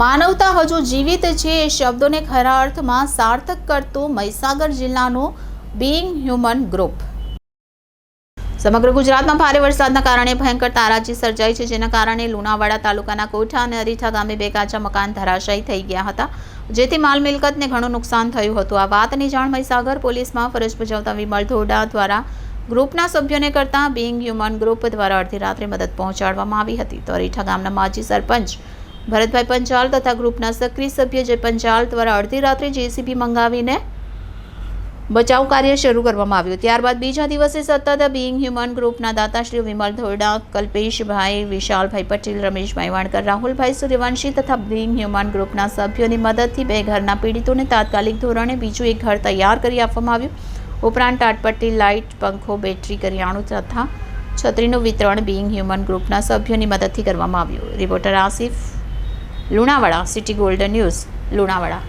માનવતા હજુ જીવિત છે એ શબ્દોને ખરા અર્થમાં સાર્થક કરતું મહીસાગર જિલ્લાનું બીઇંગ હ્યુમન ગ્રુપ। સમગ્ર ગુજરાતમાં ભારે વરસાદના કારણે ભયંકર તારાજી સર્જાઈ છે, જેના કારણે લુણાવાડા તાલુકાના કોઠા અને અરીઠા ગામે 2 કાચા મકાન ધરાશાયી થઈ ગયા હતા, જેથી માલ મિલકતને ઘણું નુકસાન થયું હતું। આ વાતની જાણ મહીસાગર પોલીસમાં ફરજ બજાવતા વિમલ ધોડા દ્વારા ગ્રુપના સભ્યોને કરતા બીઇંગ હ્યુમન ગ્રુપ દ્વારા અડધી રાત્રે મદદ પહોંચાડવામાં આવી હતી। તો અરીઠા ગામના માજી સરપંચ ભરતભાઈ પંચાલ તથા ગ્રુપના સક્રિય સભ્ય જય પંચાલ દ્વારા અડધી રાત્રે જેસીબી મંગાવીને બચાવ કાર્ય શરૂ કરવામાં આવ્યું। ત્યારબાદ બીજા દિવસે સતત બીઇંગ હ્યુમન ગ્રુપના દાતાશ્રીઓ વિમલ ધોરડા, કલ્પેશભાઈ, વિશાલભાઈ પટેલ, રમેશભાઈ વાણકર, રાહુલભાઈ સૂર્યવંશી તથા બીઇંગ હ્યુમન ગ્રુપના સભ્યોની મદદથી 2 ઘરના પીડિતોને તાત્કાલિક ધોરણે બીજું એક ઘર તૈયાર કરી આપવામાં આવ્યું। ઉપરાંત ટાટપટ્ટી, લાઇટ, પંખો, બેટરી, કરિયાણું તથા છત્રીનું વિતરણ બીઇંગ હ્યુમન ગ્રુપના સભ્યોની મદદથી કરવામાં આવ્યું। Reporter Asif, Lunawada, city golden news, Lunawada.